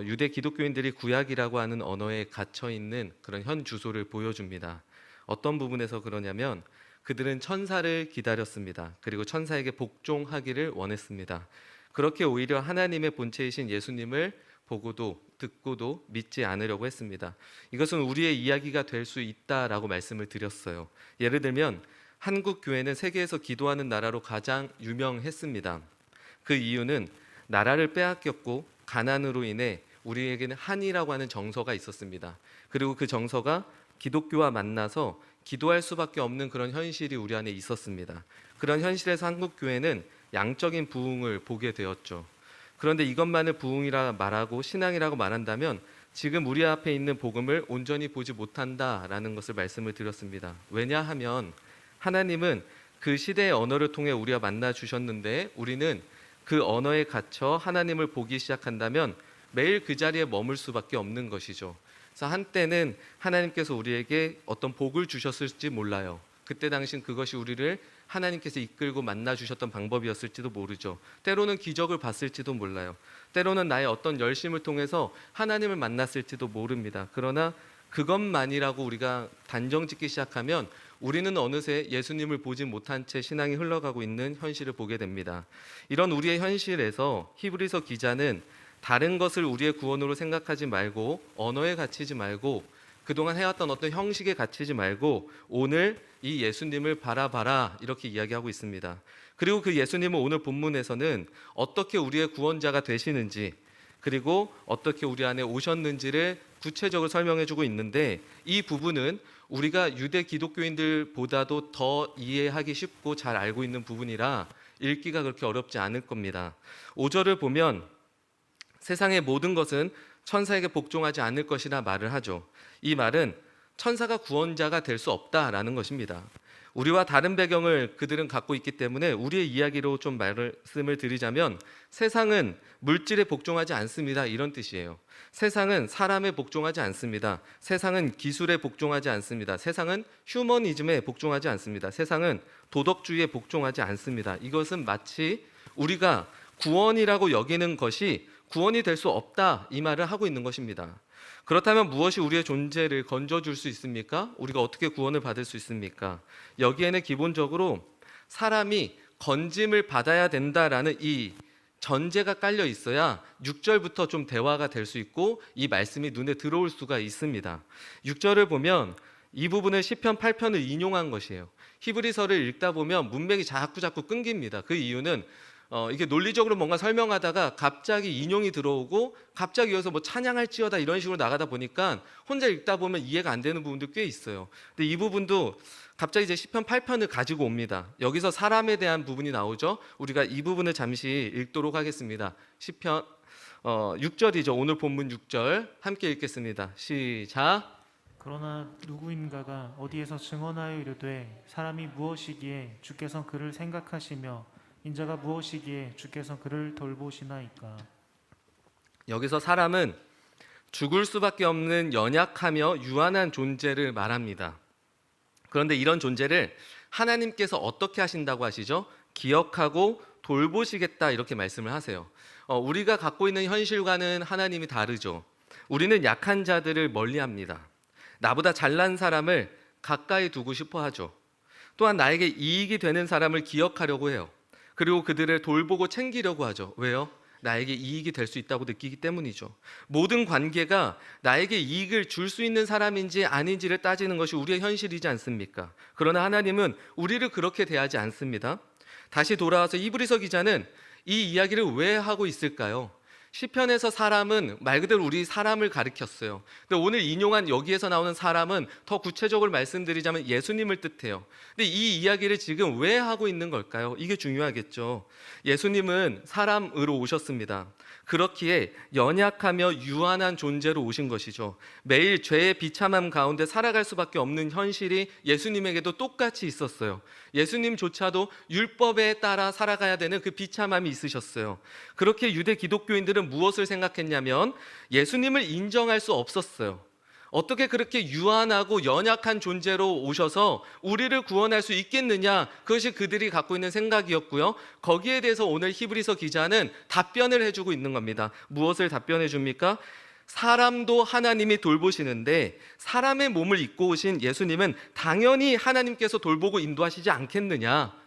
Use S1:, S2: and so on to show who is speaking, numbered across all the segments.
S1: 유대 기독교인들이 구약이라고 하는 언어에 갇혀 있는 그런 현 주소를 보여줍니다. 어떤 부분에서 그러냐면 그들은 천사를 기다렸습니다. 그리고 천사에게 복종하기를 원했습니다. 그렇게 오히려 하나님의 본체이신 예수님을 보고도 듣고도 믿지 않으려고 했습니다. 이것은 우리의 이야기가 될 수 있다라고 말씀을 드렸어요. 예를 들면 한국 교회는 세계에서 기도하는 나라로 가장 유명했습니다. 그 이유는 나라를 빼앗겼고 가난으로 인해 우리에게는 한이라고 하는 정서가 있었습니다. 그리고 그 정서가 기독교와 만나서 기도할 수밖에 없는 그런 현실이 우리 안에 있었습니다. 그런 현실에서 한국 교회는 양적인 부흥을 보게 되었죠. 그런데 이것만을 부흥이라 말하고 신앙이라고 말한다면 지금 우리 앞에 있는 복음을 온전히 보지 못한다라는 것을 말씀을 드렸습니다. 왜냐하면 하나님은 그 시대의 언어를 통해 우리와 만나 주셨는데 우리는 그 언어에 갇혀 하나님을 보기 시작한다면 매일 그 자리에 머물 수밖에 없는 것이죠. 그래서 한때는 하나님께서 우리에게 어떤 복을 주셨을지 몰라요. 그때 당신 그것이 우리를 하나님께서 이끌고 만나 주셨던 방법이었을지도 모르죠. 때로는 기적을 봤을지도 몰라요. 때로는 나의 어떤 열심을 통해서 하나님을 만났을지도 모릅니다. 그러나 그것만이라고 우리가 단정짓기 시작하면 우리는 어느새 예수님을 보지 못한 채 신앙이 흘러가고 있는 현실을 보게 됩니다. 이런 우리의 현실에서 히브리서 기자는 다른 것을 우리의 구원으로 생각하지 말고 언어에 갇히지 말고 그동안 해왔던 어떤 형식에 갇히지 말고 오늘 이 예수님을 바라봐라 이렇게 이야기하고 있습니다. 그리고 그 예수님은 오늘 본문에서는 어떻게 우리의 구원자가 되시는지 그리고 어떻게 우리 안에 오셨는지를 구체적으로 설명해주고 있는데 이 부분은 우리가 유대 기독교인들보다도 더 이해하기 쉽고 잘 알고 있는 부분이라 읽기가 그렇게 어렵지 않을 겁니다. 5절을 보면 세상의 모든 것은 천사에게 복종하지 않을 것이라 말을 하죠. 이 말은 천사가 구원자가 될 수 없다라는 것입니다. 우리와 다른 배경을 그들은 갖고 있기 때문에 우리의 이야기로 좀 말씀을 드리자면 세상은 물질에 복종하지 않습니다. 이런 뜻이에요. 세상은 사람에 복종하지 않습니다. 세상은 기술에 복종하지 않습니다. 세상은 휴머니즘에 복종하지 않습니다. 세상은 도덕주의에 복종하지 않습니다. 이것은 마치 우리가 구원이라고 여기는 것이 구원이 될 수 없다 이 말을 하고 있는 것입니다. 그렇다면 무엇이 우리의 존재를 건져줄 수 있습니까? 우리가 어떻게 구원을 받을 수 있습니까? 여기에는 기본적으로 사람이 건짐을 받아야 된다라는 이 전제가 깔려 있어야 6절부터 좀 대화가 될 수 있고 이 말씀이 눈에 들어올 수가 있습니다. 6절을 보면 이 부분을 시편 8편을 인용한 것이에요. 히브리서를 읽다 보면 문맥이 자꾸 끊깁니다. 그 이유는 이게 논리적으로 뭔가 설명하다가 갑자기 인용이 들어오고 갑자기 이어서 뭐 찬양할지어다 이런 식으로 나가다 보니까 혼자 읽다 보면 이해가 안 되는 부분도 꽤 있어요. 근데 이 부분도 갑자기 이제 시편 8편을 가지고 옵니다. 여기서 사람에 대한 부분이 나오죠. 우리가 이 부분을 잠시 읽도록 하겠습니다. 시편 6절이죠. 오늘 본문 6절 함께 읽겠습니다. 시작.
S2: 그러나 누구인가가 어디에서 증언하여 이르되 사람이 무엇이기에 주께서 그를 생각하시며 인자가 무엇이기에 주께서 그를 돌보시나이까.
S1: 여기서 사람은 죽을 수밖에 없는 연약하며 유한한 존재를 말합니다. 그런데 이런 존재를 하나님께서 어떻게 하신다고 하시죠? 기억하고 돌보시겠다 이렇게 말씀을 하세요. 우리가 갖고 있는 현실과는 하나님이 다르죠. 우리는 약한 자들을 멀리합니다. 나보다 잘난 사람을 가까이 두고 싶어 하죠. 또한 나에게 이익이 되는 사람을 기억하려고 해요. 그리고 그들을 돌보고 챙기려고 하죠. 왜요? 나에게 이익이 될 수 있다고 느끼기 때문이죠. 모든 관계가 나에게 이익을 줄 수 있는 사람인지 아닌지를 따지는 것이 우리의 현실이지 않습니까? 그러나 하나님은 우리를 그렇게 대하지 않습니다. 다시 돌아와서 히브리서 기자는 이 이야기를 왜 하고 있을까요? 시편에서 사람은 말 그대로 우리 사람을 가리켰어요. 근데 오늘 인용한 여기에서 나오는 사람은 더 구체적으로 말씀드리자면 예수님을 뜻해요. 근데 이 이야기를 지금 왜 하고 있는 걸까요? 이게 중요하겠죠. 예수님은 사람으로 오셨습니다. 그렇기에 연약하며 유한한 존재로 오신 것이죠. 매일 죄의 비참함 가운데 살아갈 수밖에 없는 현실이 예수님에게도 똑같이 있었어요. 예수님조차도 율법에 따라 살아가야 되는 그 비참함이 있으셨어요. 그렇게 유대 기독교인들은 무엇을 생각했냐면 예수님을 인정할 수 없었어요. 어떻게 그렇게 유한하고 연약한 존재로 오셔서 우리를 구원할 수 있겠느냐? 그것이 그들이 갖고 있는 생각이었고요. 거기에 대해서 오늘 히브리서 기자는 답변을 해주고 있는 겁니다. 무엇을 답변해 줍니까? 사람도 하나님이 돌보시는데 사람의 몸을 입고 오신 예수님은 당연히 하나님께서 돌보고 인도하시지 않겠느냐?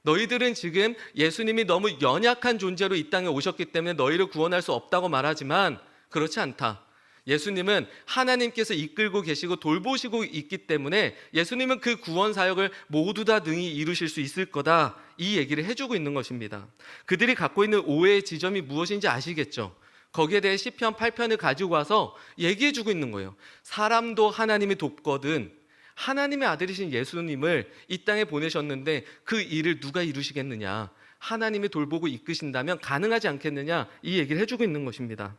S1: 너희들은 지금 예수님이 너무 연약한 존재로 이 땅에 오셨기 때문에 너희를 구원할 수 없다고 말하지만 그렇지 않다. 예수님은 하나님께서 이끌고 계시고 돌보시고 있기 때문에 예수님은 그 구원 사역을 모두 다 능히 이루실 수 있을 거다. 이 얘기를 해주고 있는 것입니다. 그들이 갖고 있는 오해의 지점이 무엇인지 아시겠죠? 거기에 대해 시편 8편을 가지고 와서 얘기해주고 있는 거예요. 사람도 하나님이 돕거든 하나님의 아들이신 예수님을 이 땅에 보내셨는데 그 일을 누가 이루시겠느냐? 하나님이 돌보고 이끄신다면 가능하지 않겠느냐? 이 얘기를 해주고 있는 것입니다.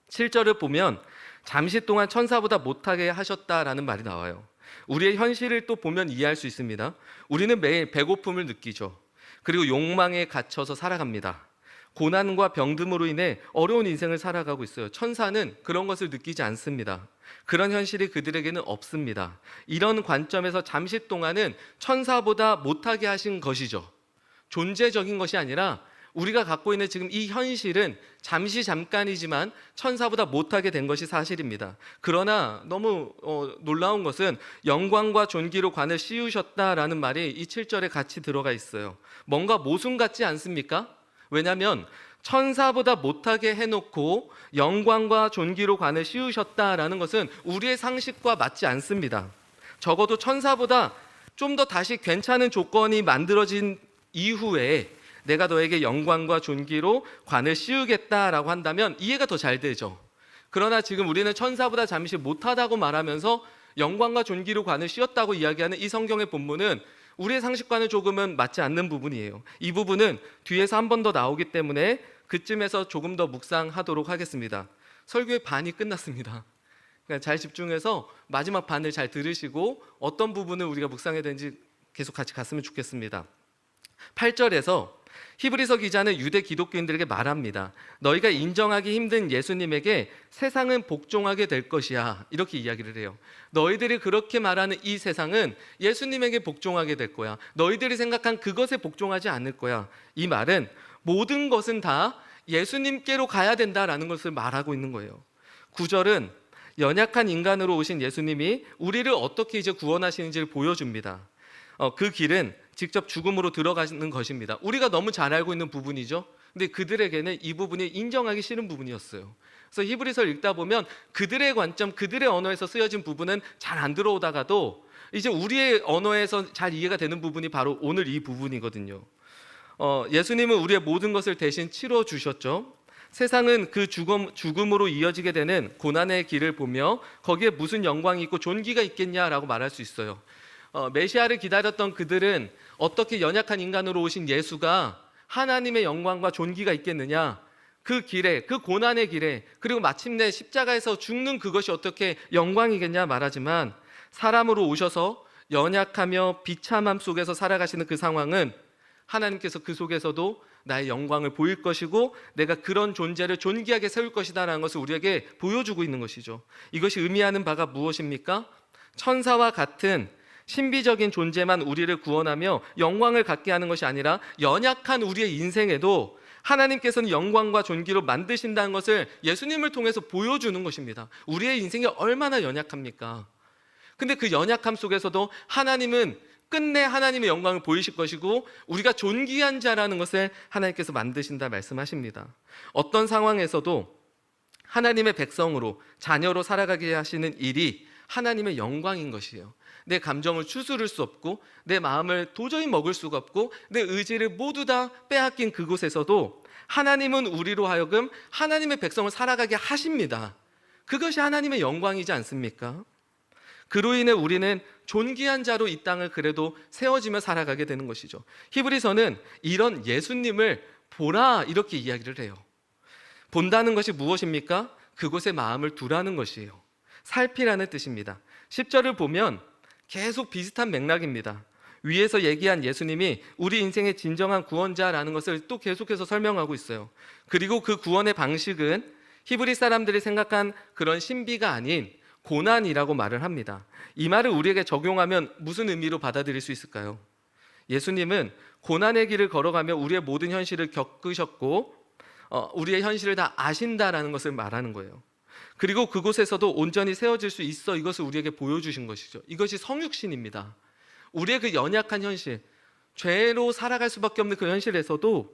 S1: 7절을 보면 잠시 동안 천사보다 못하게 하셨다라는 말이 나와요. 우리의 현실을 또 보면 이해할 수 있습니다. 우리는 매일 배고픔을 느끼죠. 그리고 욕망에 갇혀서 살아갑니다. 고난과 병듦으로 인해 어려운 인생을 살아가고 있어요. 천사는 그런 것을 느끼지 않습니다. 그런 현실이 그들에게는 없습니다. 이런 관점에서 잠시 동안은 천사보다 못하게 하신 것이죠. 존재적인 것이 아니라 우리가 갖고 있는 지금 이 현실은 잠깐이지만 천사보다 못하게 된 것이 사실입니다. 그러나 너무 놀라운 것은 영광과 존귀로 관을 씌우셨다라는 말이 이 7절에 같이 들어가 있어요. 뭔가 모순 같지 않습니까? 왜냐하면 천사보다 못하게 해놓고 영광과 존귀로 관을 씌우셨다라는 것은 우리의 상식과 맞지 않습니다. 적어도 천사보다 좀 더 다시 괜찮은 조건이 만들어진 이후에 내가 너에게 영광과 존귀로 관을 씌우겠다라고 한다면 이해가 더 잘 되죠. 그러나 지금 우리는 천사보다 잠시 못하다고 말하면서 영광과 존귀로 관을 씌웠다고 이야기하는 이 성경의 본문은 우리의 상식과는 조금은 맞지 않는 부분이에요. 이 부분은 뒤에서 한 번 더 나오기 때문에 그쯤에서 조금 더 묵상하도록 하겠습니다. 설교의 반이 끝났습니다. 그러니까 잘 집중해서 마지막 반을 잘 들으시고 어떤 부분을 우리가 묵상해야 되는지 계속 같이 갔으면 좋겠습니다. 8절에서 히브리서 기자는 유대 기독교인들에게 말합니다. 너희가 인정하기 힘든 예수님에게 세상은 복종하게 될 것이야. 이렇게 이야기를 해요. 너희들이 그렇게 말하는 이 세상은 예수님에게 복종하게 될 거야. 너희들이 생각한 그것에 복종하지 않을 거야. 이 말은 모든 것은 다 예수님께로 가야 된다라는 것을 말하고 있는 거예요. 9절은 연약한 인간으로 오신 예수님이 우리를 어떻게 이제 구원하시는지를 보여줍니다. 그 길은 직접 죽음으로 들어가는 것입니다. 우리가 너무 잘 알고 있는 부분이죠. 근데 그들에게는 이 부분이 인정하기 싫은 부분이었어요. 그래서 히브리서를 읽다 보면 그들의 관점, 그들의 언어에서 쓰여진 부분은 잘 안 들어오다가도 이제 우리의 언어에서 잘 이해가 되는 부분이 바로 오늘 이 부분이거든요. 예수님은 우리의 모든 것을 대신 치러 주셨죠. 세상은 그 죽음으로 이어지게 되는 고난의 길을 보며 거기에 무슨 영광이 있고 존귀가 있겠냐라고 말할 수 있어요. 메시아를 기다렸던 그들은 어떻게 연약한 인간으로 오신 예수가 하나님의 영광과 존귀가 있겠느냐, 그 길에, 그 고난의 길에, 그리고 마침내 십자가에서 죽는 그것이 어떻게 영광이겠냐 말하지만 사람으로 오셔서 연약하며 비참함 속에서 살아가시는 그 상황은 하나님께서 그 속에서도 나의 영광을 보일 것이고 내가 그런 존재를 존귀하게 세울 것이다라는 것을 우리에게 보여주고 있는 것이죠. 이것이 의미하는 바가 무엇입니까? 천사와 같은 신비적인 존재만 우리를 구원하며 영광을 갖게 하는 것이 아니라 연약한 우리의 인생에도 하나님께서는 영광과 존귀로 만드신다는 것을 예수님을 통해서 보여주는 것입니다. 우리의 인생이 얼마나 연약합니까? 근데 그 연약함 속에서도 하나님은 끝내 하나님의 영광을 보이실 것이고 우리가 존귀한 자라는 것을 하나님께서 만드신다 말씀하십니다. 어떤 상황에서도 하나님의 백성으로, 자녀로 살아가게 하시는 일이 하나님의 영광인 것이에요. 내 감정을 추스를 수 없고 내 마음을 도저히 먹을 수가 없고 내 의지를 모두 다 빼앗긴 그곳에서도 하나님은 우리로 하여금 하나님의 백성을 살아가게 하십니다. 그것이 하나님의 영광이지 않습니까? 그로 인해 우리는 존귀한 자로 이 땅을 그래도 세워지며 살아가게 되는 것이죠. 히브리서는 이런 예수님을 보라 이렇게 이야기를 해요. 본다는 것이 무엇입니까? 그곳에 마음을 두라는 것이에요. 살피라는 뜻입니다. 10절을 보면 계속 비슷한 맥락입니다. 위에서 얘기한 예수님이 우리 인생의 진정한 구원자라는 것을 또 계속해서 설명하고 있어요. 그리고 그 구원의 방식은 히브리 사람들이 생각한 그런 신비가 아닌 고난이라고 말을 합니다. 이 말을 우리에게 적용하면 무슨 의미로 받아들일 수 있을까요? 예수님은 고난의 길을 걸어가며 우리의 모든 현실을 겪으셨고 우리의 현실을 다 아신다라는 것을 말하는 거예요. 그리고 그곳에서도 온전히 세워질 수 있어, 이것을 우리에게 보여주신 것이죠. 이것이 성육신입니다. 우리의 그 연약한 현실, 죄로 살아갈 수밖에 없는 그 현실에서도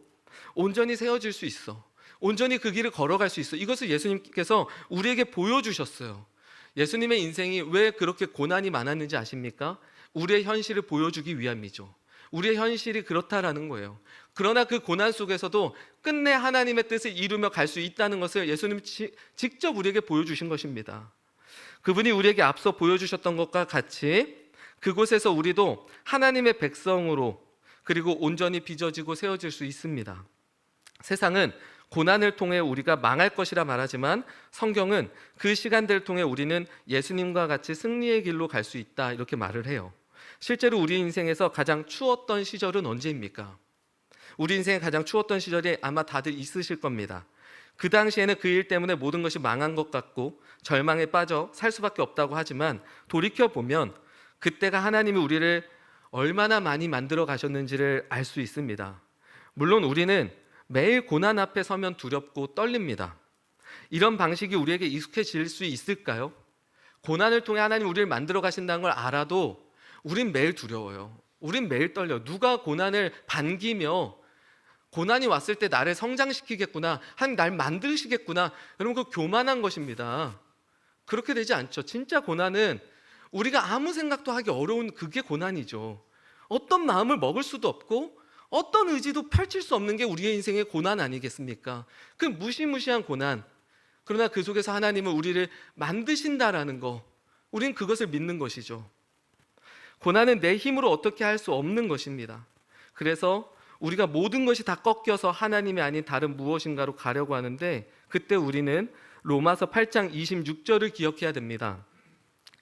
S1: 온전히 세워질 수 있어, 온전히 그 길을 걸어갈 수 있어, 이것을 예수님께서 우리에게 보여주셨어요. 예수님의 인생이 왜 그렇게 고난이 많았는지 아십니까? 우리의 현실을 보여주기 위함이죠. 우리의 현실이 그렇다라는 거예요. 그러나 그 고난 속에서도 끝내 하나님의 뜻을 이루며 갈 수 있다는 것을 예수님이 직접 우리에게 보여주신 것입니다. 그분이 우리에게 앞서 보여주셨던 것과 같이 그곳에서 우리도 하나님의 백성으로 그리고 온전히 빚어지고 세워질 수 있습니다. 세상은 고난을 통해 우리가 망할 것이라 말하지만 성경은 그 시간들을 통해 우리는 예수님과 같이 승리의 길로 갈 수 있다, 이렇게 말을 해요. 실제로 우리 인생에서 가장 추웠던 시절은 언제입니까? 우리 인생에 가장 추웠던 시절이 아마 다들 있으실 겁니다. 그 당시에는 그 일 때문에 모든 것이 망한 것 같고 절망에 빠져 살 수밖에 없다고 하지만 돌이켜보면 그때가 하나님이 우리를 얼마나 많이 만들어 가셨는지를 알 수 있습니다. 물론 우리는 매일 고난 앞에 서면 두렵고 떨립니다. 이런 방식이 우리에게 익숙해질 수 있을까요? 고난을 통해 하나님 우리를 만들어 가신다는 걸 알아도 우린 매일 두려워요. 우린 매일 떨려요. 누가 고난을 반기며 고난이 왔을 때 나를 성장시키겠구나, 하나님 날 만드시겠구나, 여러분, 그 교만한 것입니다. 그렇게 되지 않죠. 진짜 고난은 우리가 아무 생각도 하기 어려운 그게 고난이죠. 어떤 마음을 먹을 수도 없고 어떤 의지도 펼칠 수 없는 게 우리의 인생의 고난 아니겠습니까? 그 무시무시한 고난. 그러나 그 속에서 하나님은 우리를 만드신다라는 거, 우린 그것을 믿는 것이죠. 고난은 내 힘으로 어떻게 할 수 없는 것입니다. 그래서 우리가 모든 것이 다 꺾여서 하나님이 아닌 다른 무엇인가로 가려고 하는데, 그때 우리는 로마서 8장 26절을 기억해야 됩니다.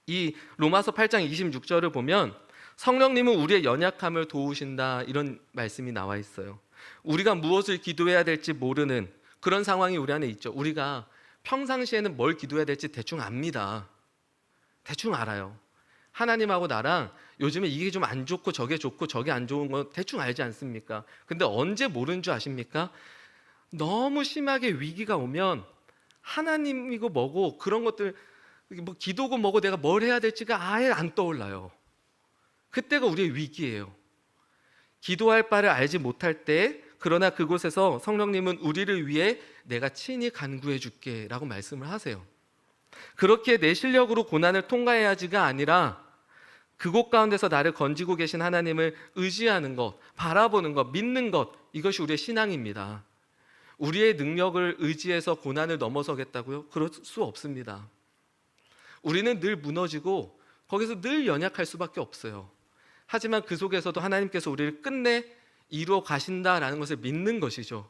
S1: 이 로마서 8장 26절을 보면 성령님은 우리의 연약함을 도우신다, 이런 말씀이 나와 있어요. 우리가 무엇을 기도해야 될지 모르는 그런 상황이 우리 안에 있죠. 우리가 평상시에는 뭘 기도해야 될지 대충 압니다. 대충 알아요. 하나님하고 나랑 요즘에 이게 좀 안 좋고 저게 좋고 저게 안 좋은 건 대충 알지 않습니까? 근데 언제 모르는 줄 아십니까? 너무 심하게 위기가 오면 하나님이고 뭐고 그런 것들, 뭐 기도고 뭐고 내가 뭘 해야 될지가 아예 안 떠올라요. 그때가 우리의 위기예요. 기도할 바를 알지 못할 때, 그러나 그곳에서 성령님은 우리를 위해 내가 친히 간구해 줄게 라고 말씀을 하세요. 그렇게 내 실력으로 고난을 통과해야지가 아니라 그곳 가운데서 나를 건지고 계신 하나님을 의지하는 것, 바라보는 것, 믿는 것, 이것이 우리의 신앙입니다. 우리의 능력을 의지해서 고난을 넘어서겠다고요? 그럴 수 없습니다. 우리는 늘 무너지고 거기서 늘 연약할 수밖에 없어요. 하지만 그 속에서도 하나님께서 우리를 끝내 이루어 가신다라는 것을 믿는 것이죠.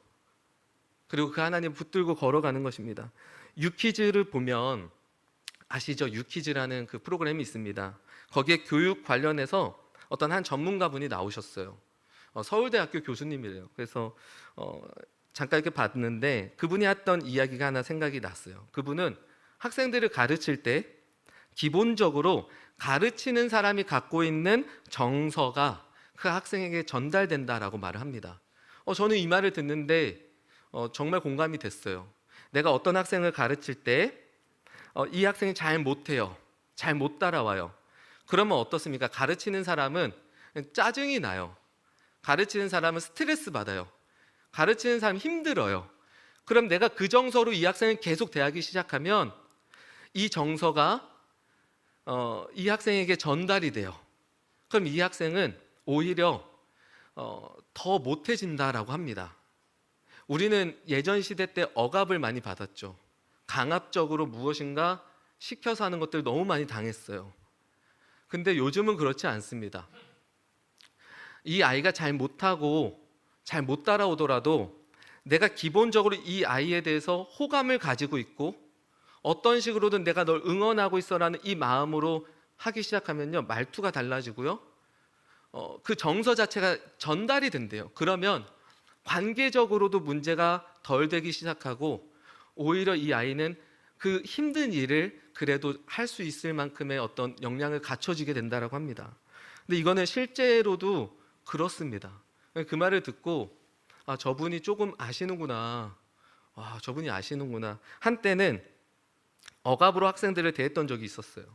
S1: 그리고 그 하나님을 붙들고 걸어가는 것입니다. 유퀴즈를 보면 아시죠? 유퀴즈라는 그 프로그램이 있습니다. 거기에 교육 관련해서 어떤 한 전문가분이 나오셨어요. 서울대학교 교수님이래요. 그래서 잠깐 이렇게 봤는데 그분이 했던 이야기가 하나 생각이 났어요. 그분은 학생들을 가르칠 때 기본적으로 가르치는 사람이 갖고 있는 정서가 그 학생에게 전달된다라고 말을 합니다. 저는 이 말을 듣는데 정말 공감이 됐어요. 내가 어떤 학생을 가르칠 때 이 학생이 잘 못해요, 잘 못 따라와요. 그러면 어떻습니까? 가르치는 사람은 짜증이 나요. 가르치는 사람은 스트레스 받아요. 가르치는 사람이 힘들어요. 그럼 내가 그 정서로 이 학생을 계속 대하기 시작하면 이 정서가 이 학생에게 전달이 돼요. 그럼 이 학생은 오히려 더 못해진다라고 합니다. 우리는 예전 시대 때 억압을 많이 받았죠. 강압적으로 무엇인가 시켜서 하는 것들을 너무 많이 당했어요. 근데 요즘은 그렇지 않습니다. 이 아이가 잘 못하고 잘 못 따라오더라도 내가 기본적으로 이 아이에 대해서 호감을 가지고 있고 어떤 식으로든 내가 널 응원하고 있어라는 이 마음으로 하기 시작하면요, 말투가 달라지고요, 그 정서 자체가 전달이 된대요. 그러면 관계적으로도 문제가 덜 되기 시작하고 오히려 이 아이는 그 힘든 일을 그래도 할 수 있을 만큼의 어떤 역량을 갖춰지게 된다라고 합니다. 근데 이거는 실제로도 그렇습니다. 그 말을 듣고 아, 저분이 조금 아시는구나. 와, 저분이 아시는구나. 한때는 억압으로 학생들을 대했던 적이 있었어요.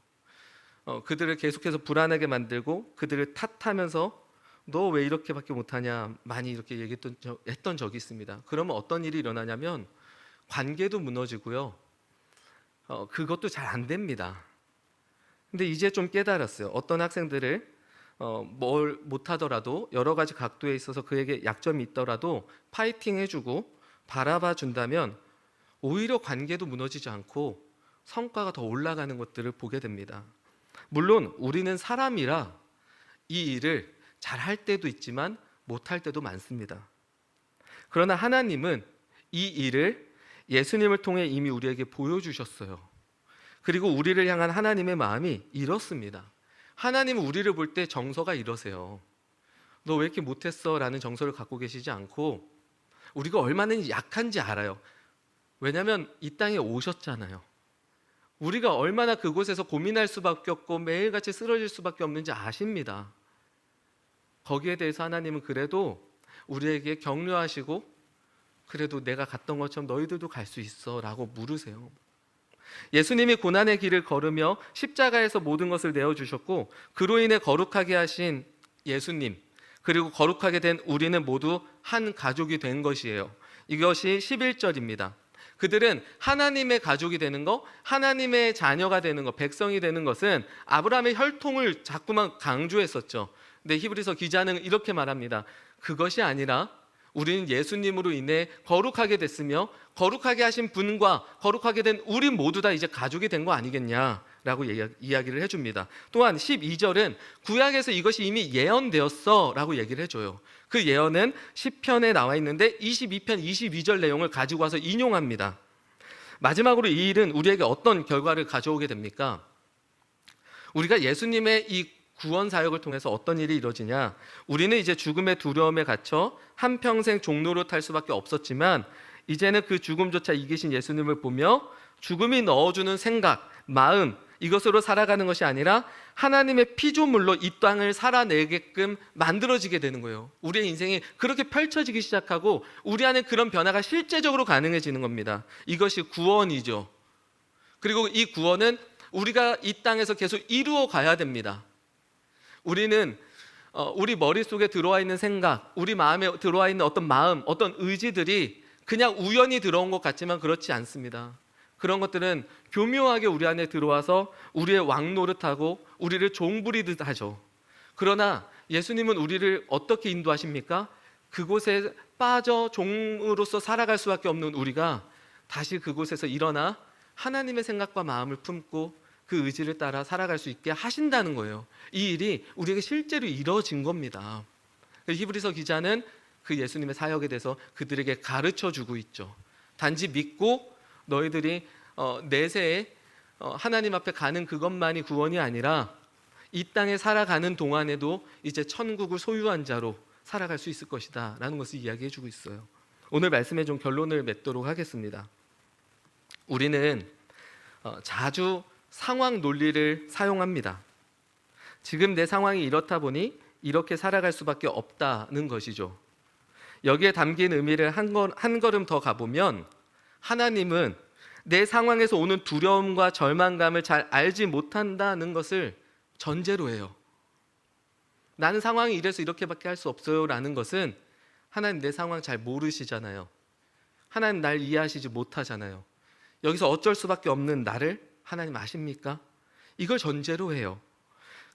S1: 그들을 계속해서 불안하게 만들고 그들을 탓하면서 너 왜 이렇게밖에 못하냐 많이 이렇게 했던 적이 있습니다. 그러면 어떤 일이 일어나냐면 관계도 무너지고요. 그것도 잘 안 됩니다. 근데 이제 좀 깨달았어요. 어떤 학생들을 뭘 못하더라도 여러 가지 각도에 있어서 그에게 약점이 있더라도 파이팅 해주고 바라봐 준다면 오히려 관계도 무너지지 않고 성과가 더 올라가는 것들을 보게 됩니다. 물론 우리는 사람이라 이 일을 잘할 때도 있지만 못할 때도 많습니다. 그러나 하나님은 이 일을 예수님을 통해 이미 우리에게 보여주셨어요. 그리고 우리를 향한 하나님의 마음이 이렇습니다. 하나님은 우리를 볼 때 정서가 이러세요. 너 왜 이렇게 못했어? 라는 정서를 갖고 계시지 않고 우리가 얼마나 약한지 알아요. 왜냐하면 이 땅에 오셨잖아요. 우리가 얼마나 그곳에서 고민할 수밖에 없고 매일같이 쓰러질 수밖에 없는지 아십니다. 거기에 대해서 하나님은 그래도 우리에게 격려하시고 그래도 내가 갔던 것처럼 너희들도 갈 수 있어 라고 물으세요. 예수님이 고난의 길을 걸으며 십자가에서 모든 것을 내어주셨고 그로 인해 거룩하게 하신 예수님 그리고 거룩하게 된 우리는 모두 한 가족이 된 것이에요. 이것이 11절입니다. 그들은 하나님의 가족이 되는 것, 하나님의 자녀가 되는 것, 백성이 되는 것은 아브라함의 혈통을 자꾸만 강조했었죠. 근데 히브리서 기자는 이렇게 말합니다. 그것이 아니라 우리는 예수님으로 인해 거룩하게 됐으며 거룩하게 하신 분과 거룩하게 된 우리 모두 다 이제 가족이 된 거 아니겠냐라고 이야기를 해줍니다. 또한 12절은 구약에서 이것이 이미 예언되었어 라고 얘기를 해줘요. 그 예언은 시편에 나와 있는데 22편 22절 내용을 가지고 와서 인용합니다. 마지막으로 이 일은 우리에게 어떤 결과를 가져오게 됩니까? 우리가 예수님의 이 구원 사역을 통해서 어떤 일이 이루어지냐? 우리는 이제 죽음의 두려움에 갇혀 한평생 종로로 탈 수밖에 없었지만 이제는 그 죽음조차 이기신 예수님을 보며 죽음이 넣어주는 생각, 마음 이것으로 살아가는 것이 아니라 하나님의 피조물로 이 땅을 살아내게끔 만들어지게 되는 거예요. 우리의 인생이 그렇게 펼쳐지기 시작하고 우리 안에 그런 변화가 실제적으로 가능해지는 겁니다. 이것이 구원이죠. 그리고 이 구원은 우리가 이 땅에서 계속 이루어 가야 됩니다. 우리는 우리 머릿속에 들어와 있는 생각, 우리 마음에 들어와 있는 어떤 마음, 어떤 의지들이 그냥 우연히 들어온 것 같지만 그렇지 않습니다. 그런 것들은 교묘하게 우리 안에 들어와서 우리의 왕 노릇하고 우리를 종 부리듯 하죠. 그러나 예수님은 우리를 어떻게 인도하십니까? 그곳에 빠져 종으로서 살아갈 수밖에 없는 우리가 다시 그곳에서 일어나 하나님의 생각과 마음을 품고 그 의지를 따라 살아갈 수 있게 하신다는 거예요. 이 일이 우리에게 실제로 이루어진 겁니다. 히브리서 기자는 그 예수님의 사역에 대해서 그들에게 가르쳐주고 있죠. 단지 믿고 너희들이 내세에 하나님 앞에 가는 그것만이 구원이 아니라 이 땅에 살아가는 동안에도 이제 천국을 소유한 자로 살아갈 수 있을 것이다 라는 것을 이야기해주고 있어요. 오늘 말씀에 좀 결론을 맺도록 하겠습니다. 우리는 자주 상황 논리를 사용합니다. 지금 내 상황이 이렇다 보니 이렇게 살아갈 수밖에 없다는 것이죠. 여기에 담긴 의미를 한 걸음 더 가보면 하나님은 내 상황에서 오는 두려움과 절망감을 잘 알지 못한다는 것을 전제로 해요. 나는 상황이 이래서 이렇게밖에 할 수 없어요 라는 것은 하나님 내 상황 잘 모르시잖아요. 하나님 날 이해하시지 못하잖아요. 여기서 어쩔 수밖에 없는 나를 하나님 아십니까? 이걸 전제로 해요.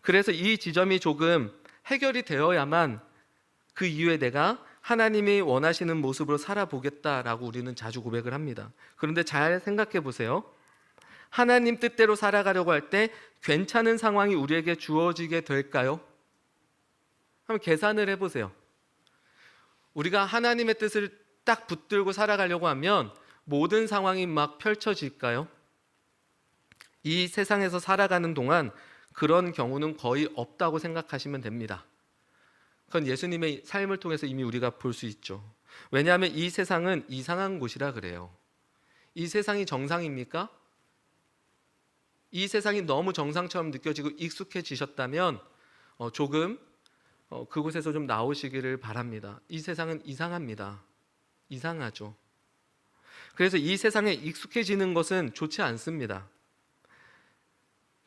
S1: 그래서 이 지점이 조금 해결이 되어야만 그 이후에 내가 하나님이 원하시는 모습으로 살아보겠다라고 우리는 자주 고백을 합니다. 그런데 잘 생각해 보세요. 하나님 뜻대로 살아가려고 할 때 괜찮은 상황이 우리에게 주어지게 될까요? 한번 계산을 해보세요. 우리가 하나님의 뜻을 딱 붙들고 살아가려고 하면 모든 상황이 막 펼쳐질까요? 이 세상에서 살아가는 동안 그런 경우는 거의 없다고 생각하시면 됩니다. 그건 예수님의 삶을 통해서 이미 우리가 볼 수 있죠. 왜냐하면 이 세상은 이상한 곳이라 그래요. 이 세상이 정상입니까? 이 세상이 너무 정상처럼 느껴지고 익숙해지셨다면 조금 그곳에서 좀 나오시기를 바랍니다. 이 세상은 이상합니다. 이상하죠. 그래서 이 세상에 익숙해지는 것은 좋지 않습니다.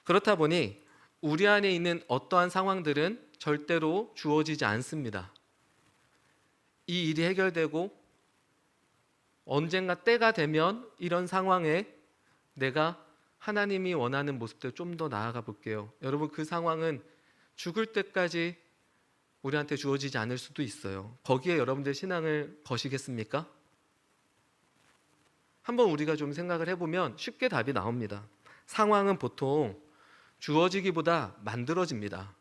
S1: 그렇다 보니 우리 안에 있는 어떠한 상황들은 절대로 주어지지 않습니다. 이 일이 해결되고 언젠가 때가 되면 이런 상황에 내가 하나님이 원하는 모습대로 좀 더 나아가 볼게요. 여러분, 그 상황은 죽을 때까지 우리한테 주어지지 않을 수도 있어요. 거기에 여러분들 신앙을 거시겠습니까? 한번 우리가 좀 생각을 해보면 쉽게 답이 나옵니다. 상황은 보통 주어지기보다 만들어집니다.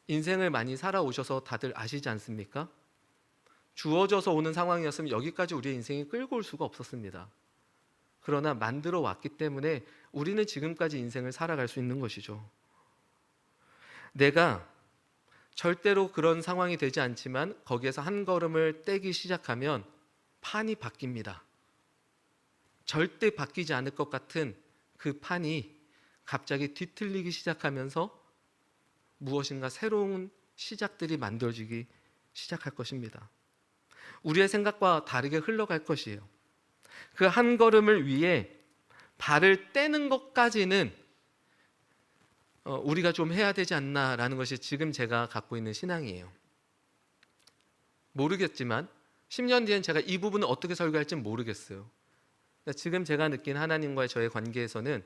S1: 인생을 많이 살아오셔서 다들 아시지 않습니까? 주어져서 오는 상황이었으면 여기까지 우리의 인생이 끌고 올 수가 없었습니다. 그러나 만들어 왔기 때문에 우리는 지금까지 인생을 살아갈 수 있는 것이죠. 내가 절대로 그런 상황이 되지 않지만 거기에서 한 걸음을 떼기 시작하면 판이 바뀝니다. 절대 바뀌지 않을 것 같은 그 판이 갑자기 뒤틀리기 시작하면서 무엇인가 새로운 시작들이 만들어지기 시작할 것입니다. 우리의 생각과 다르게 흘러갈 것이에요. 그 한 걸음을 위해 발을 떼는 것까지는 우리가 좀 해야 되지 않나라는 것이 지금 제가 갖고 있는 신앙이에요. 모르겠지만 10년 뒤엔 제가 이 부분을 어떻게 설교할지 모르겠어요. 지금 제가 느낀 하나님과의 저의 관계에서는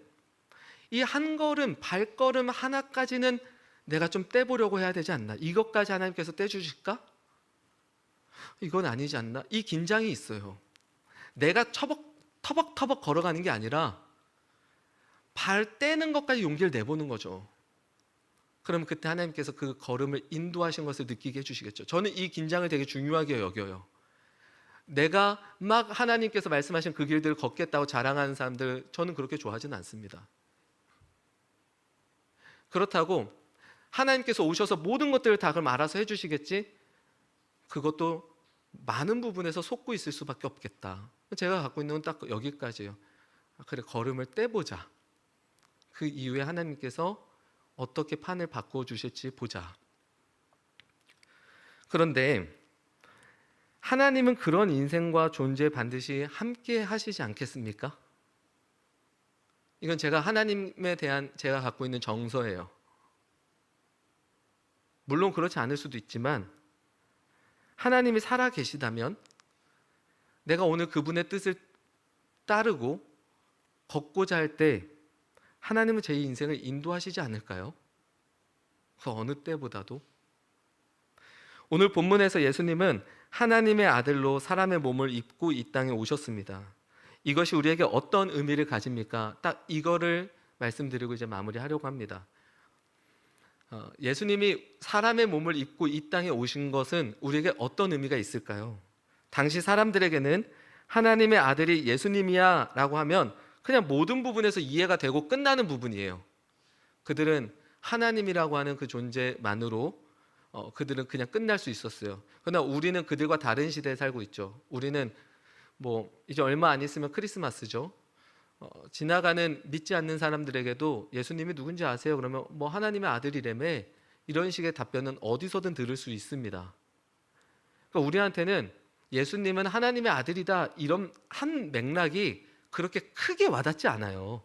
S1: 이 한 걸음, 발걸음 하나까지는 내가 좀 떼보려고 해야 되지 않나? 이것까지 하나님께서 떼주실까? 이건 아니지 않나? 이 긴장이 있어요. 내가 터벅터벅 걸어가는 게 아니라 발 떼는 것까지 용기를 내보는 거죠. 그럼 그때 하나님께서 그 걸음을 인도하신 것을 느끼게 해주시겠죠. 저는 이 긴장을 되게 중요하게 여겨요. 내가 막 하나님께서 말씀하신 그 길들을 걷겠다고 자랑하는 사람들, 저는 그렇게 좋아하지는 않습니다. 그렇다고 하나님께서 오셔서 모든 것들을 다 그럼 알아서 해주시겠지? 그것도 많은 부분에서 속고 있을 수밖에 없겠다. 제가 갖고 있는 건 딱 여기까지예요. 그래, 걸음을 떼보자. 그 이후에 하나님께서 어떻게 판을 바꿔주실지 보자. 그런데 하나님은 그런 인생과 존재 반드시 함께 하시지 않겠습니까? 이건 제가 하나님에 대한 제가 갖고 있는 정서예요. 물론 그렇지 않을 수도 있지만 하나님이 살아 계시다면 내가 오늘 그분의 뜻을 따르고 걷고자 할 때 하나님은 제 인생을 인도하시지 않을까요? 그 어느 때보다도. 오늘 본문에서 예수님은 하나님의 아들로 사람의 몸을 입고 이 땅에 오셨습니다. 이것이 우리에게 어떤 의미를 가집니까? 딱 이거를 말씀드리고 이제 마무리하려고 합니다. 예수님이 사람의 몸을 입고 이 땅에 오신 것은 우리에게 어떤 의미가 있을까요? 당시 사람들에게는 하나님의 아들이 예수님이야 라고 하면 그냥 모든 부분에서 이해가 되고 끝나는 부분이에요. 그들은 하나님이라고 하는 그 존재만으로 그들은 그냥 끝날 수 있었어요. 그러나 우리는 그들과 다른 시대에 살고 있죠. 우리는 이제 얼마 안 있으면 크리스마스죠. 지나가는 믿지 않는 사람들에게도 예수님이 누군지 아세요? 그러면 하나님의 아들이라며, 이런 식의 답변은 어디서든 들을 수 있습니다. 그러니까 우리한테는 예수님은 하나님의 아들이다, 이런 한 맥락이 그렇게 크게 와닿지 않아요.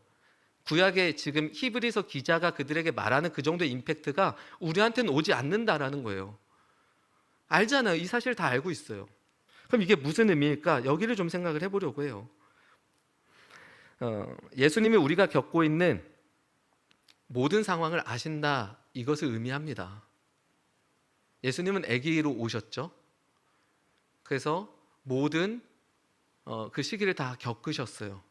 S1: 구약의 지금 히브리서 기자가 그들에게 말하는 그 정도의 임팩트가 우리한테는 오지 않는다라는 거예요. 알잖아요. 이 사실 다 알고 있어요. 그럼 이게 무슨 의미일까? 여기를 좀 생각을 해보려고 해요. 예수님이 우리가 겪고 있는 모든 상황을 아신다, 이것을 의미합니다. 예수님은 아기로 오셨죠. 그래서 모든 그 시기를 다 겪으셨어요.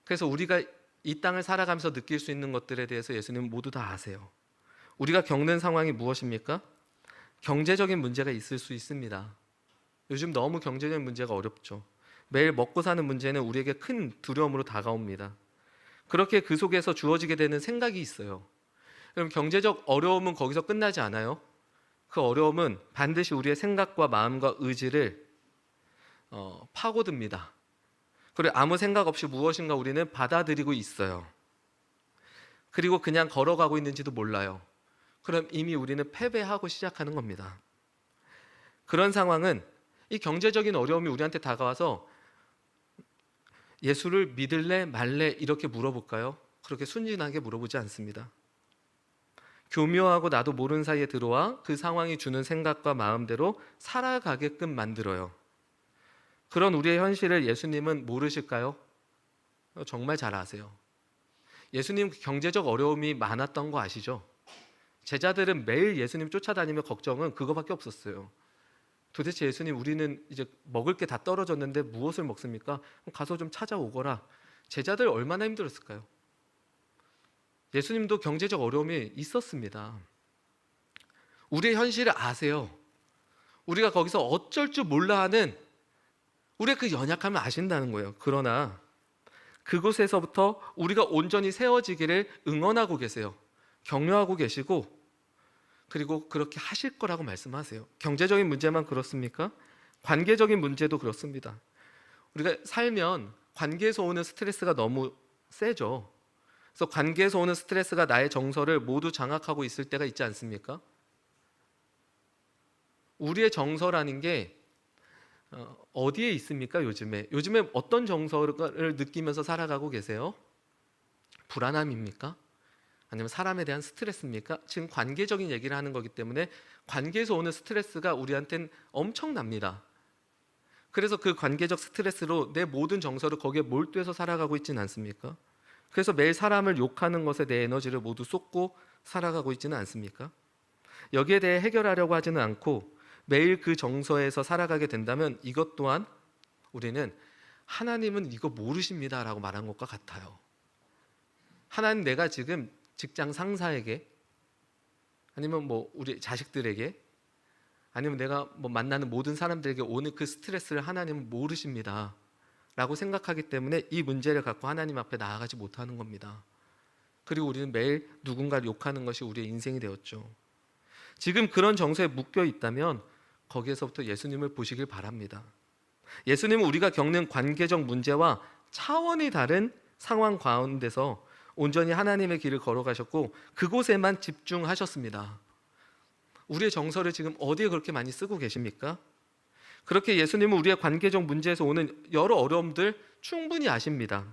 S1: 그래서 우리가 이 땅을 살아가면서 느낄 수 있는 것들에 대해서 예수님은 모두 다 아세요. 우리가 겪는 상황이 무엇입니까? 경제적인 문제가 있을 수 있습니다. 요즘 너무 경제적인 문제가 어렵죠. 매일 먹고 사는 문제는 우리에게 큰 두려움으로 다가옵니다. 그렇게 그 속에서 주어지게 되는 생각이 있어요. 그럼 경제적 어려움은 거기서 끝나지 않아요. 그 어려움은 반드시 우리의 생각과 마음과 의지를 파고듭니다. 그리고 아무 생각 없이 무엇인가 우리는 받아들이고 있어요. 그리고 그냥 걸어가고 있는지도 몰라요. 그럼 이미 우리는 패배하고 시작하는 겁니다. 그런 상황은 이 경제적인 어려움이 우리한테 다가와서 예수를 믿을래 말래 이렇게 물어볼까요? 그렇게 순진하게 물어보지 않습니다. 교묘하고 나도 모르는 사이에 들어와 그 상황이 주는 생각과 마음대로 살아가게끔 만들어요. 그런 우리의 현실을 예수님은 모르실까요? 정말 잘 아세요. 예수님 경제적 어려움이 많았던 거 아시죠? 제자들은 매일 예수님 쫓아다니며 걱정은 그거밖에 없었어요. 도대체 예수님, 우리는 이제 먹을 게 다 떨어졌는데 무엇을 먹습니까? 가서 좀 찾아오거라. 제자들 얼마나 힘들었을까요? 예수님도 경제적 어려움이 있었습니다. 우리의 현실을 아세요. 우리가 거기서 어쩔 줄 몰라 하는 우리의 그 연약함을 아신다는 거예요. 그러나 그곳에서부터 우리가 온전히 세워지기를 응원하고 계세요. 격려하고 계시고, 그리고 그렇게 하실 거라고 말씀하세요. 경제적인 문제만 그렇습니까? 관계적인 문제도 그렇습니다. 우리가 살면 관계에서 오는 스트레스가 너무 세죠. 그래서 관계에서 오는 스트레스가 나의 정서를 모두 장악하고 있을 때가 있지 않습니까? 우리의 정서라는 게 어디에 있습니까? 요즘에 어떤 정서를 느끼면서 살아가고 계세요? 불안함입니까? 아니면 사람에 대한 스트레스입니까? 지금 관계적인 얘기를 하는 거기 때문에 관계에서 오는 스트레스가 우리한테는 엄청납니다. 그래서 그 관계적 스트레스로 내 모든 정서를 거기에 몰두해서 살아가고 있지는 않습니까? 그래서 매일 사람을 욕하는 것에 내 에너지를 모두 쏟고 살아가고 있지는 않습니까? 여기에 대해 해결하려고 하지는 않고 매일 그 정서에서 살아가게 된다면 이것 또한 우리는 하나님은 이거 모르십니다 라고 말한 것과 같아요. 하나님, 내가 지금 직장 상사에게, 아니면 뭐 우리 자식들에게, 아니면 내가 뭐 만나는 모든 사람들에게 오는 그 스트레스를 하나님은 모르십니다 라고 생각하기 때문에 이 문제를 갖고 하나님 앞에 나아가지 못하는 겁니다. 그리고 우리는 매일 누군가를 욕하는 것이 우리의 인생이 되었죠. 지금 그런 정서에 묶여 있다면 거기에서부터 예수님을 보시길 바랍니다. 예수님은 우리가 겪는 관계적 문제와 차원이 다른 상황 가운데서 온전히 하나님의 길을 걸어가셨고 그곳에만 집중하셨습니다. 우리의 정서를 지금 어디에 그렇게 많이 쓰고 계십니까? 그렇게 예수님은 우리의 관계적 문제에서 오는 여러 어려움들 충분히 아십니다.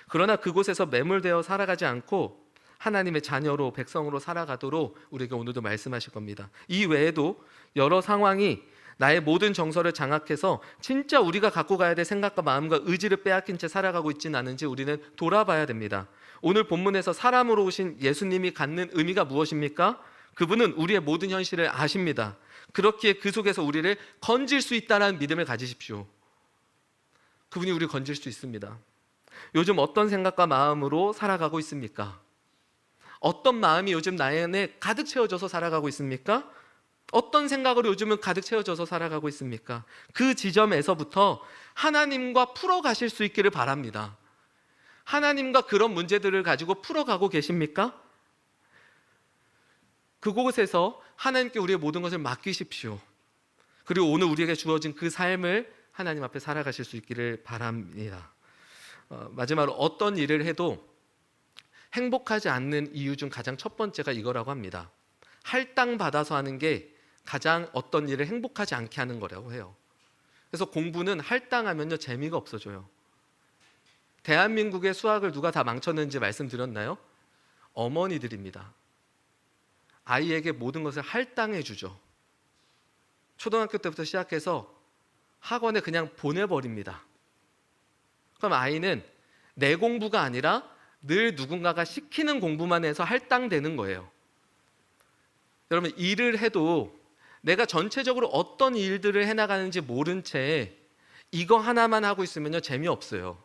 S1: 그러나 그곳에서 매몰되어 살아가지 않고 하나님의 자녀로, 백성으로 살아가도록 우리에게 오늘도 말씀하실 겁니다. 이 외에도 여러 상황이 나의 모든 정서를 장악해서 진짜 우리가 갖고 가야 될 생각과 마음과 의지를 빼앗긴 채 살아가고 있지는 않은지 우리는 돌아봐야 됩니다. 오늘 본문에서 사람으로 오신 예수님이 갖는 의미가 무엇입니까? 그분은 우리의 모든 현실을 아십니다. 그렇기에 그 속에서 우리를 건질 수 있다는 믿음을 가지십시오. 그분이 우리를 건질 수 있습니다. 요즘 어떤 생각과 마음으로 살아가고 있습니까? 어떤 마음이 요즘 나의 안에 가득 채워져서 살아가고 있습니까? 어떤 생각으로 요즘은 가득 채워져서 살아가고 있습니까? 그 지점에서부터 하나님과 풀어가실 수 있기를 바랍니다. 하나님과 그런 문제들을 가지고 풀어가고 계십니까? 그곳에서 하나님께 우리의 모든 것을 맡기십시오. 그리고 오늘 우리에게 주어진 그 삶을 하나님 앞에 살아가실 수 있기를 바랍니다. 마지막으로 어떤 일을 해도 행복하지 않는 이유 중 가장 첫 번째가 이거라고 합니다. 할당받아서 하는 게 가장 어떤 일을 행복하지 않게 하는 거라고 해요. 그래서 공부는 할당하면요 재미가 없어져요. 대한민국의 수학을 누가 다 망쳤는지 말씀드렸나요? 어머니들입니다. 아이에게 모든 것을 할당해 주죠. 초등학교 때부터 시작해서 학원에 그냥 보내버립니다. 그럼 아이는 내 공부가 아니라 늘 누군가가 시키는 공부만 해서 할당되는 거예요. 여러분, 일을 해도 내가 전체적으로 어떤 일들을 해나가는지 모른 채 이거 하나만 하고 있으면요 재미없어요.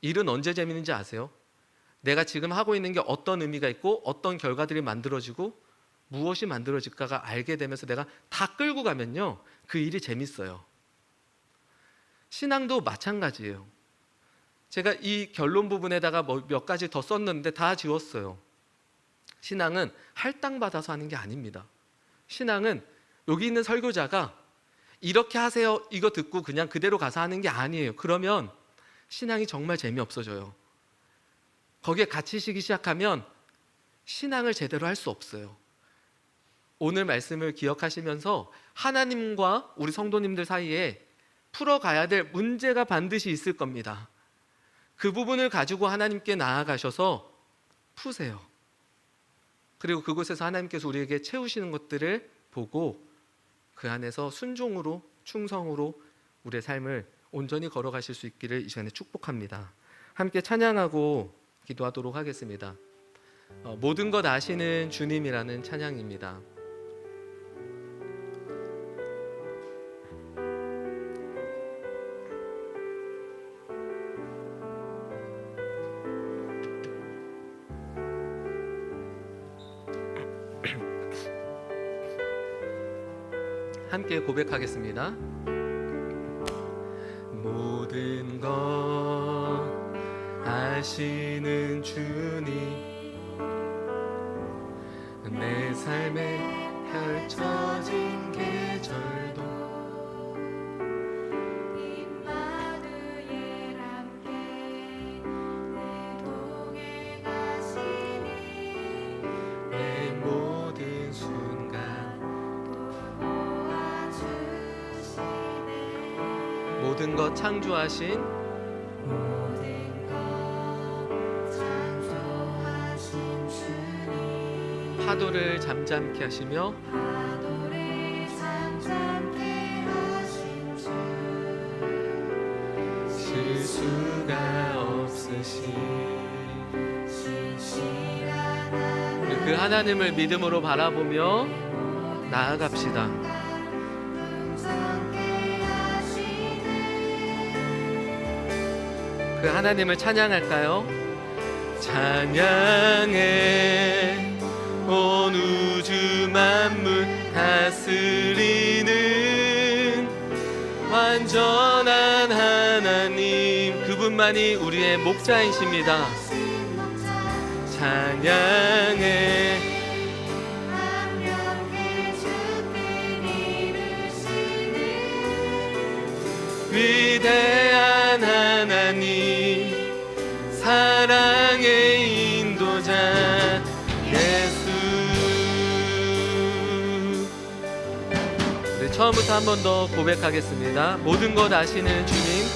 S1: 일은 언제 재밌는지 아세요? 내가 지금 하고 있는 게 어떤 의미가 있고 어떤 결과들이 만들어지고 무엇이 만들어질까가 알게 되면서 내가 다 끌고 가면요 그 일이 재밌어요. 신앙도 마찬가지예요. 제가 이 결론 부분에다가 몇 가지 더 썼는데 다 지웠어요. 신앙은 할당받아서 하는 게 아닙니다. 신앙은 여기 있는 설교자가 이렇게 하세요 이거 듣고 그냥 그대로 가서 하는 게 아니에요. 그러면 신앙이 정말 재미없어져요. 거기에 갇히시기 시작하면 신앙을 제대로 할 수 없어요. 오늘 말씀을 기억하시면서 하나님과 우리 성도님들 사이에 풀어가야 될 문제가 반드시 있을 겁니다. 그 부분을 가지고 하나님께 나아가셔서 푸세요. 그리고 그곳에서 하나님께서 우리에게 채우시는 것들을 보고 그 안에서 순종으로, 충성으로 우리의 삶을 온전히 걸어가실 수 있기를 이 시간에 축복합니다. 함께 찬양하고 기도하도록 하겠습니다. 모든 것 아시는 주님이라는 찬양입니다. 함께 고백하겠습니다. 모든 것 아시는 주님, 내 삶에 펼쳐진 계절도
S3: 임마누엘 함께 내 동행하시니
S1: 내 모든 순간
S3: 도와주시네.
S1: 모든 것 창조하신
S3: 모든 것 창조하신 주님,
S1: 파도를 잠잠케 하시며
S3: 파도를 잠잠케 하신 주,
S1: 실수가 없으신
S3: 신실한
S1: 우리 그 하나님을 믿음으로 바라보며 나아갑시다.
S3: 풍성케 하시네.
S1: 그 하나님을 찬양할까요? 찬양해 온 우주 만물 다스리는 완전한 하나님, 그분만이 우리의 목자이십니다. 찬양해
S3: 완벽해 주께 이르시는
S1: 위대한 하나님, 사랑의 인도자 예수. 우리 처음부터 한 번 더 고백하겠습니다. 모든 것 아시는 주님,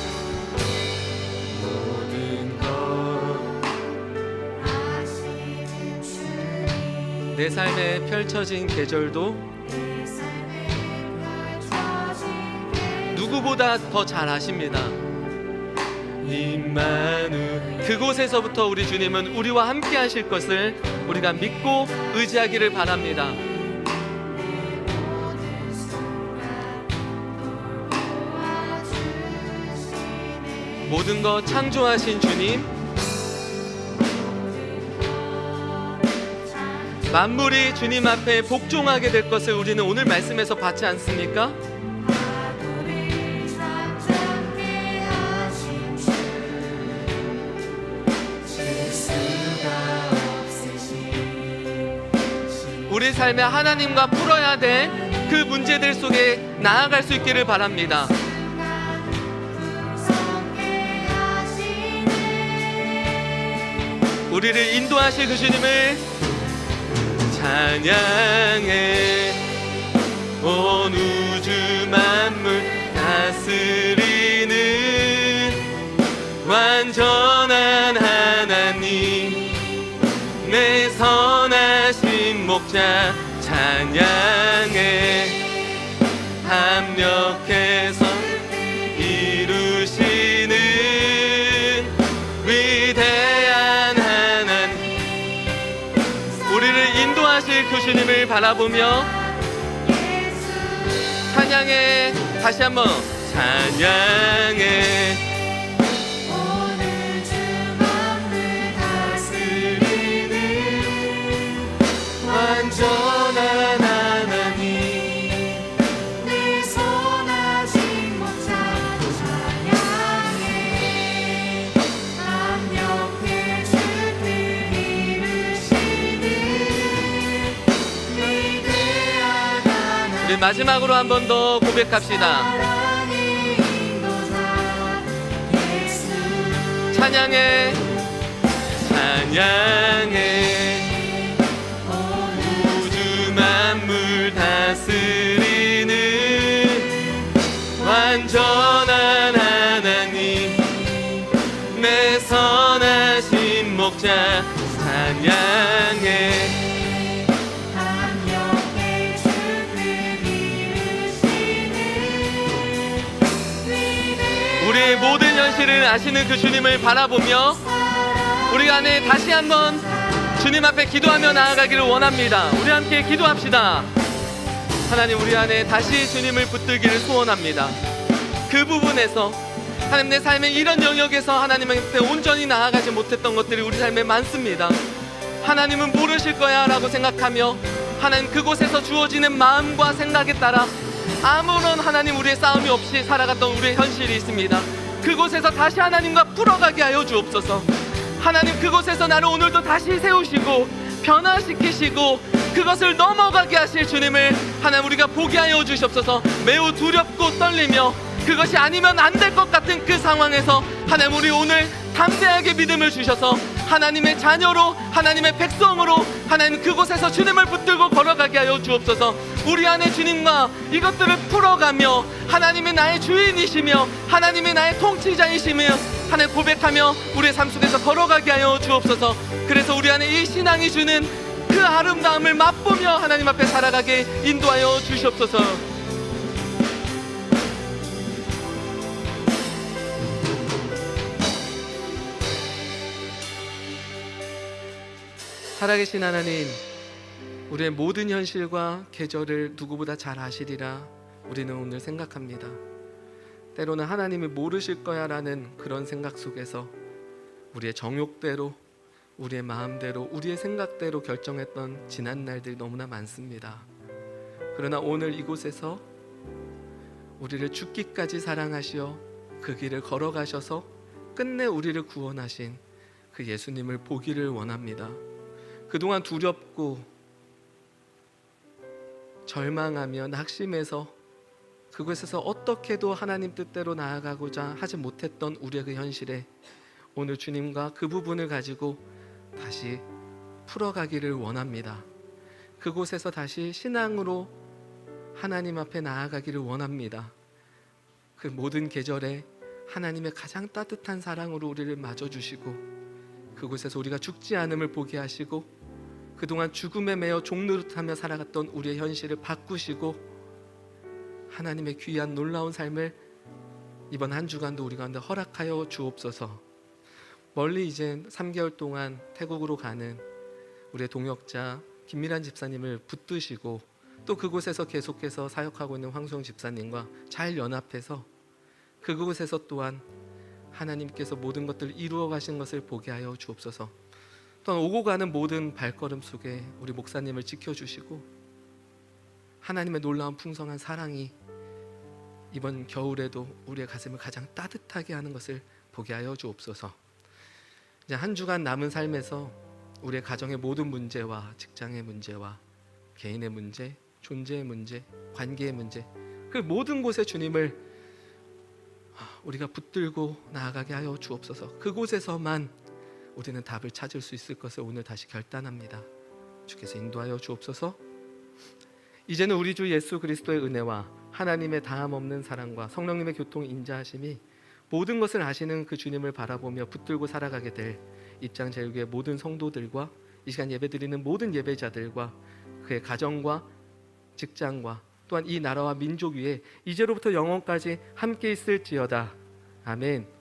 S1: 모든 것
S3: 아시는 주님,
S1: 내 삶에 펼쳐진 계절도
S3: 내 삶에 펼쳐진 계절
S1: 누구보다 더 잘 아십니다. 임마누, 그곳에서부터 우리 주님은 우리와 함께 하실 것을 우리가 믿고 의지하기를 바랍니다.
S3: 모든 순간 도와주시네.
S1: 모든 것 창조하신 주님, 만물이 주님 앞에 복종하게 될 것을 우리는 오늘 말씀에서 받지 않습니까?
S3: 파도를 잠잠케 하신 주, 실수가 없으신
S1: 우리 삶에 하나님과 풀어야 될 그 문제들 속에 나아갈 수 있기를 바랍니다.
S3: 풍성케 하시네.
S1: 우리를 인도하실 그 주님을 찬양해 온 우주 만물 다스리는 완전한 하나님, 내 선하신 목자 찬양해 합력해서 이루시는 위대한 하나님, 우리를 인도하실 그 주님을 바라보며 찬양해, 다시 한번 찬양해
S3: 오늘 주 만물 다스리는
S1: 완전한 하나님,
S3: 내 선하신 목자 찬양해 합력해 주께 이루시는 위대한 하나님,
S1: 우리 마지막으로 한 번 더 고백합시다.
S3: 사랑의 인도자 예수,
S1: 찬양해 찬양해 찬양해. 우주 만물 다스리는 완전한 하나님, 내 선하신 목자 찬양해.
S3: 함께 주를 이루시는
S1: 우리의 모든 현실을 아시는 그 주님을 바라보며 우리 안에 다시 한번 주님 앞에 기도하며 나아가기를 원합니다. 우리 함께 기도합시다. 하나님, 우리 안에 다시 주님을 붙들기를 소원합니다. 그 부분에서 하나님, 내 삶의 이런 영역에서 하나님 앞에 온전히 나아가지 못했던 것들이 우리 삶에 많습니다. 하나님은 모르실 거야 라고 생각하며 하나님 그곳에서 주어지는 마음과 생각에 따라 아무런 하나님 우리의 싸움이 없이 살아갔던 우리의 현실이 있습니다. 그곳에서 다시 하나님과 풀어가게 하여 주옵소서. 하나님, 그곳에서 나를 오늘도 다시 세우시고 변화시키시고 그것을 넘어가게 하실 주님을 하나님 우리가 보게 하여 주시옵소서. 매우 두렵고 떨리며 그것이 아니면 안 될 것 같은 그 상황에서 하나님, 우리 오늘 담대하게 믿음을 주셔서 하나님의 자녀로, 하나님의 백성으로 하나님 그곳에서 주님을 붙들고 걸어가게 하여 주옵소서. 우리 안에 주님과 이것들을 풀어가며 하나님이 나의 주인이시며 하나님이 나의 통치자이시며 하나님 고백하며 우리의 삶 속에서 걸어가게 하여 주옵소서. 그래서 우리 안에 이 신앙이 주는 그 아름다움을 맛보며 하나님 앞에 살아가게 인도하여 주시옵소서. 살아계신 하나님, 우리의 모든 현실과 계절을 누구보다 잘 아시리라 우리는 오늘 생각합니다. 때로는 하나님이 모르실 거야 라는 그런 생각 속에서 우리의 정욕대로, 우리의 마음대로, 우리의 생각대로 결정했던 지난 날들이 너무나 많습니다. 그러나 오늘 이곳에서 우리를 죽기까지 사랑하시어 그 길을 걸어가셔서 끝내 우리를 구원하신 그 예수님을 보기를 원합니다. 그동안 두렵고 절망하며 낙심해서 그곳에서 어떻게도 하나님 뜻대로 나아가고자 하지 못했던 우리의 그 현실에 오늘 주님과 그 부분을 가지고 다시 풀어가기를 원합니다. 그곳에서 다시 신앙으로 하나님 앞에 나아가기를 원합니다. 그 모든 계절에 하나님의 가장 따뜻한 사랑으로 우리를 맞아주시고 그곳에서 우리가 죽지 않음을 보게 하시고 그동안 죽음에 매여 종노릇하며 살아갔던 우리의 현실을 바꾸시고 하나님의 귀한 놀라운 삶을 이번 한 주간도 우리 가운데 허락하여 주옵소서. 멀리 이제 3개월 동안 태국으로 가는 우리의 동역자 김미란 집사님을 붙드시고 또 그곳에서 계속해서 사역하고 있는 황수영 집사님과 잘 연합해서 그곳에서 또한 하나님께서 모든 것들을 이루어 가신 것을 보게 하여 주옵소서. 또한 오고 가는 모든 발걸음 속에 우리 목사님을 지켜주시고 하나님의 놀라운 풍성한 사랑이 이번 겨울에도 우리의 가슴을 가장 따뜻하게 하는 것을 보게 하여 주옵소서. 이제 한 주간 남은 삶에서 우리의 가정의 모든 문제와 직장의 문제와 개인의 문제, 존재의 문제, 관계의 문제, 그 모든 곳에 주님을 우리가 붙들고 나아가게 하여 주옵소서. 그곳에서만 우리는 답을 찾을 수 있을 것을 오늘 다시 결단합니다. 주께서 인도하여 주옵소서. 이제는 우리 주 예수 그리스도의 은혜와 하나님의 다함 없는 사랑과 성령님의 교통 인자하심이 모든 것을 아시는 그 주님을 바라보며 붙들고 살아가게 될 입장제일교회 모든 성도들과 이 시간 예배드리는 모든 예배자들과 그의 가정과 직장과 또한 이 나라와 민족 위에 이제로부터 영원까지 함께 있을지어다. 아멘.